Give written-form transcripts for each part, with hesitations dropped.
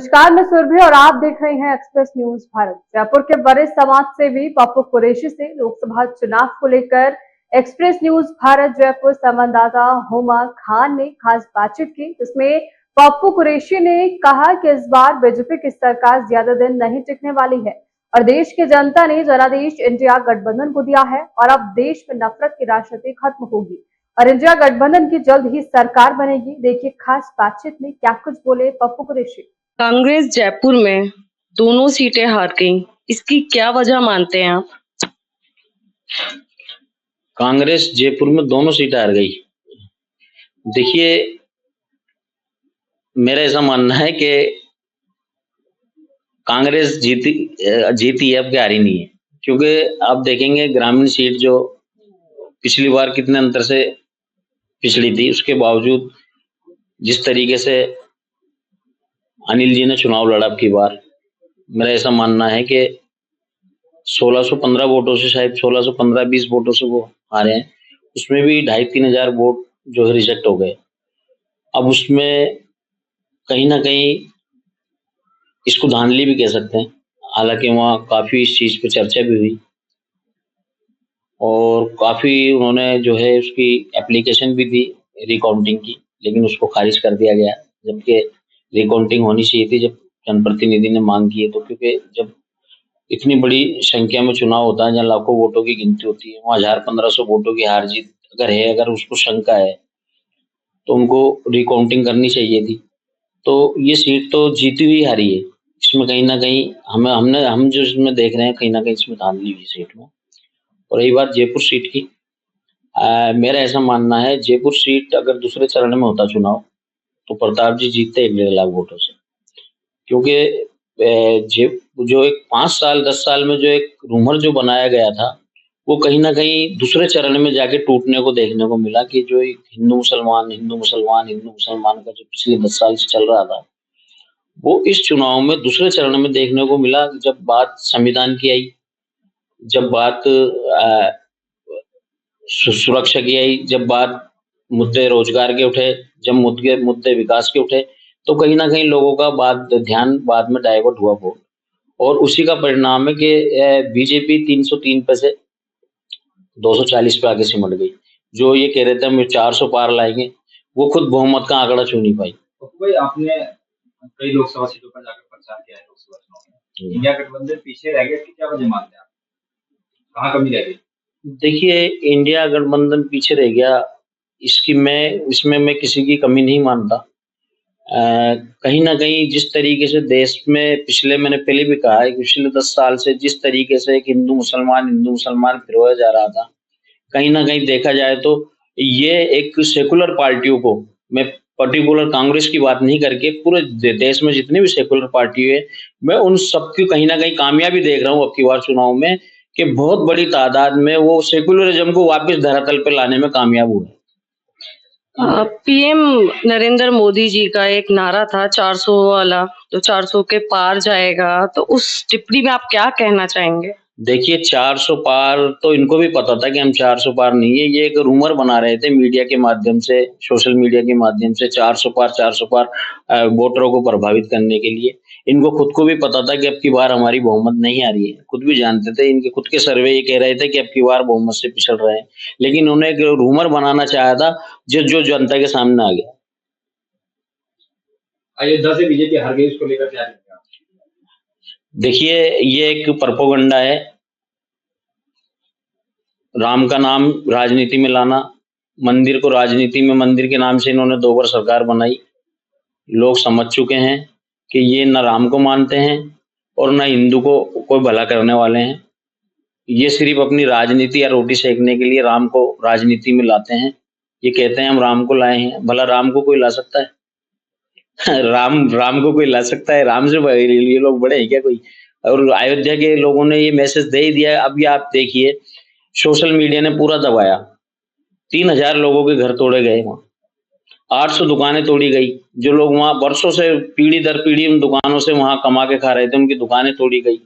नमस्कार, मैं सुरभि और आप देख रहे हैं एक्सप्रेस न्यूज भारत। जयपुर के वरिष्ठ समाज सेवी पप्पू कुरैशी से लोकसभा चुनाव को लेकर एक्सप्रेस न्यूज भारत जयपुर संवाददाता हुमा खान ने खास बातचीत की, जिसमें पप्पू कुरैशी ने कहा कि इस बार बीजेपी की सरकार ज्यादा दिन नहीं टिकने वाली है और देश की जनता ने जनादेश इंडिया गठबंधन को दिया है और अब देश में नफरत की राजनीति खत्म होगी और इंडिया गठबंधन की जल्द ही सरकार बनेगी। देखिए खास बातचीत में क्या कुछ बोले पप्पू कुरैशी। कांग्रेस जयपुर में दोनों सीटें हार गई, इसकी क्या वजह मानते हैं आप? कांग्रेस जयपुर में दोनों सीटें हार गई। देखिए, मेरा ऐसा मानना है कि कांग्रेस जीती है, अब हारी नहीं है। क्योंकि आप देखेंगे ग्रामीण सीट जो पिछली बार कितने अंतर से पिछड़ी थी, उसके बावजूद जिस तरीके से अनिल जी ने चुनाव लड़ा अब की बार, मेरा ऐसा मानना है कि 1615 वोटों से, शायद 1615-20 वोटों से वो हारे हैं। उसमें भी 2500-3000 हजार वोट जो है रिजेक्ट हो गए। अब उसमें कहीं ना कहीं इसको धांधली भी कह सकते हैं। हालांकि वहाँ काफी इस चीज पे चर्चा भी हुई और काफी उन्होंने जो है उसकी एप्लीकेशन भी दी रिकाउंटिंग की, लेकिन उसको खारिज कर दिया गया। जबकि रिकाउंटिंग होनी चाहिए थी जब जनप्रतिनिधि ने मांग की है तो, क्योंकि जब इतनी बड़ी संख्या में चुनाव होता है जहाँ लाखों वोटों की गिनती होती है, वहाँ 1500 वोटों की हार जीत अगर है, अगर उसको शंका है तो उनको रिकाउंटिंग करनी चाहिए थी। तो ये सीट तो जीती हुई हारी है। इसमें कहीं ना कहीं हम जो इसमें देख रहे हैं, कहीं ना कहीं इसमें धांधली हुई सीट में। और रही बात जयपुर सीट की, मेरा ऐसा मानना है जयपुर सीट अगर दूसरे चरण में होता चुनाव तो प्रताप जी जीतते 1.5 लाख वोटों से। क्योंकि जो एक 5 साल 10 साल में जो एक रूमर जो बनाया गया था, वो कहीं ना कहीं दूसरे चरण में जाके टूटने को देखने को मिला कि जो एक हिंदू मुसलमान का जो पिछले 10 साल से चल रहा था, वो इस चुनाव में दूसरे चरण में देखने को मिला। जब बात संविधान की आई, जब बात सुरक्षा की आई, जब बात मुद्दे रोजगार के उठे, जब मुद्दे विकास के उठे, तो कहीं ना कहीं लोगों का ध्यान बाद में डाइवर्ट हुआ वोट। और उसी का परिणाम है कि बीजेपी 303 पे से 240 पे आके सिमट गई। जो ये कह रहे थे हम 400 पार लाएंगे, वो खुद बहुमत का आंकड़ा छू नहीं पाई। तो आपने कई लोकसभा सीटों पर जाकर प्रचार किया है लोकसभा चुनाव में, इंडिया गठबंधन पीछे रह गया, इसकी क्या वजह मानते हैं आप? कहाँ कमी रह गई? देखिए, इंडिया गठबंधन पीछे रह गया, इसमें मैं किसी की कमी नहीं मानता। कहीं ना कहीं जिस तरीके से देश में मैंने पहले भी कहा है कि पिछले 10 साल से जिस तरीके से एक हिंदू मुसलमान फिरोया जा रहा था, कहीं ना कहीं देखा जाए तो ये एक सेकुलर पार्टियों को, मैं पर्टिकुलर कांग्रेस की बात नहीं करके पूरे देश में जितने भी सेकुलर पार्टी है, मैं उन सबकी कहीं ना कहीं कामयाबी देख रहा हूँ अब की बार चुनाव में, कि बहुत बड़ी तादाद में वो सेकुलरिज्म को वापस धरातल पे लाने में कामयाब हुए। पीएम नरेंद्र मोदी जी का एक नारा था 400 वाला, जो 400 के पार जाएगा, तो उस टिप्पणी में आप क्या कहना चाहेंगे? देखिए, 400 पार तो इनको भी पता था कि हम 400 पार नहीं है। ये एक रूमर बना रहे थे मीडिया के माध्यम से, सोशल मीडिया के माध्यम से 400 पार वोटरों को प्रभावित करने के लिए। इनको खुद को भी पता था कि अब की बार हमारी बहुमत नहीं आ रही है, खुद भी जानते थे। इनके खुद के सर्वे ये कह रहे थे कि अब की बार बहुमत से पिछड़ रहे हैं, लेकिन उन्हें एक रूमर बनाना चाहा था जो जनता के सामने आ गया। अयोध्या से बीजेपी हार गई, उसको लेकर क्या? देखिए, ये एक प्रोपेगेंडा है। राम का नाम राजनीति में लाना, मंदिर को राजनीति में, मंदिर के नाम से इन्होंने 2 बार सरकार बनाई। लोग समझ चुके हैं कि ये न राम को मानते हैं और न हिंदू को कोई भला करने वाले हैं। ये सिर्फ अपनी राजनीति या रोटी सेकने के लिए राम को राजनीति में लाते हैं। ये कहते हैं हम राम को लाए हैं, भला राम को कोई ला सकता है? राम को कोई ला सकता है? राम से ये लोग बड़े हैं क्या कोई? और अयोध्या के लोगों ने ये मैसेज दे ही दिया। अब ये आप देखिए, सोशल मीडिया ने पूरा दबाया। 3000 लोगों के घर तोड़े गए, वहां 800 दुकानें तोड़ी गई। जो लोग वहां वर्षों से पीढ़ी दर पीढ़ी उन दुकानों से वहां कमा के खा रहे थे, उनकी दुकानें तोड़ी गई।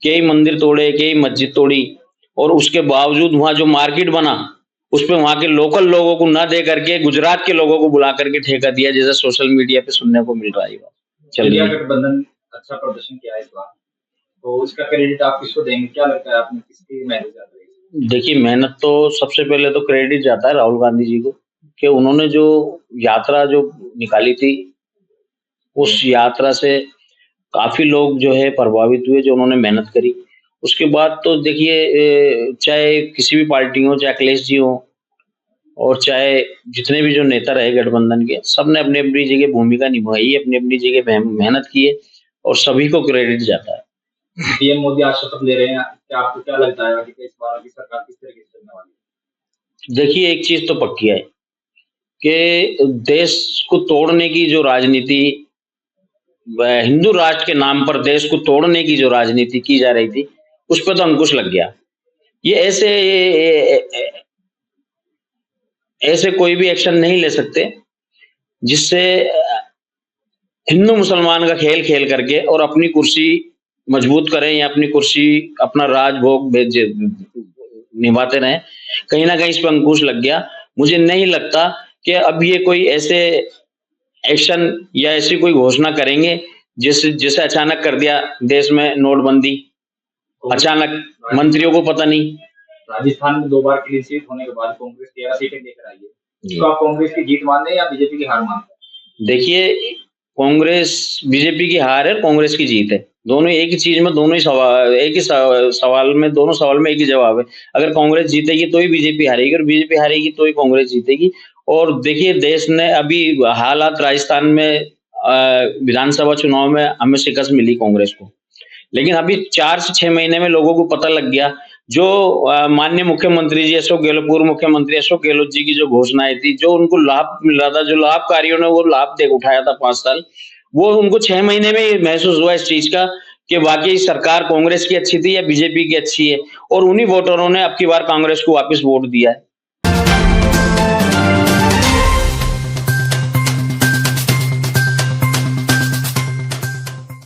कई मंदिर तोड़े, कई मस्जिद तोड़ी, और उसके बावजूद वहां जो मार्केट बना उस पे वहां के लोकल लोगों को न दे करके गुजरात के लोगों को बुला करके ठेका दिया, जैसे सोशल मीडिया पे सुनने को मिल रहा है। चल रही इंडिया है। गठबंधन अच्छा प्रदर्शन किया है इस बार, तो उसका क्रेडिट आप किसको देंगे? क्या लगता है आपने किसकी मेहनत ज्यादा रही? देखिए, मेहनत तो सबसे पहले तो क्रेडिट जाता है राहुल गांधी जी को, कि उन्होंने जो यात्रा जो निकाली थी, उस यात्रा से काफी लोग जो है प्रभावित हुए, जो उन्होंने मेहनत करी। उसके बाद तो देखिए, चाहे किसी भी पार्टी हो, चाहे अखिलेश जी हो और चाहे जितने भी जो नेता रहे गठबंधन के, सबने अपनी अपनी जगह भूमिका निभाई है, अपनी अपनी जगह मेहनत की है और सभी को क्रेडिट जाता है। पीएम मोदी आज शपथ ले रहे हैं, क्या आपको क्या लगता है कि इस बार की सरकार किस तरीके से चलने वाली है? देखिए, एक चीज तो पक्की है कि देश को तोड़ने की जो राजनीति, हिंदू राष्ट्र के नाम पर देश को तोड़ने की जो राजनीति की जा रही थी, उस पर तो अंकुश लग गया। ये ऐसे कोई भी एक्शन नहीं ले सकते जिससे हिंदू मुसलमान का खेल खेल करके और अपनी कुर्सी मजबूत करें या अपनी कुर्सी, अपना राजभोग निभाते रहें। कहीं ना कहीं इस पर अंकुश लग गया। मुझे नहीं लगता कि अब ये कोई ऐसे एक्शन या ऐसी कोई घोषणा करेंगे जैसे अचानक कर दिया देश में नोटबंदी, अचानक मंत्रियों को पता नहीं। राजस्थान में 2 बार क्लीन स्वीप होने के बाद कांग्रेस 13 सीटें लेकर आई है, तो आप कांग्रेस की जीत मानते हैं या बीजेपी की हार मानते हैं? देखिए, कांग्रेस बीजेपी की हार है, कांग्रेस की जीत है। दोनों एक ही चीज में, दोनों ही सवाल, एक ही सवाल में, दोनों सवाल में एक ही जवाब है। अगर कांग्रेस जीतेगी तो ही बीजेपी हारेगी और बीजेपी हारेगी तो ही कांग्रेस जीतेगी। और देखिए, देश ने अभी हालात राजस्थान में विधानसभा चुनाव में हमें शिकस्त मिली कांग्रेस को, लेकिन अभी 4 से 6 महीने में लोगों को पता लग गया। जो माननीय मुख्यमंत्री जी अशोक गहलोत, पूर्व मुख्यमंत्री अशोक गहलोत जी की जो घोषणाएं थी, जो उनको लाभ मिल रहा था, जो लाभकारियों ने वो लाभ देख उठाया था 5 साल, वो उनको 6 महीने में ही महसूस हुआ इस चीज का कि वाकई सरकार कांग्रेस की अच्छी थी या बीजेपी की अच्छी है, और उन्हीं वोटरों ने अब की बार कांग्रेस को वापस वोट दिया है।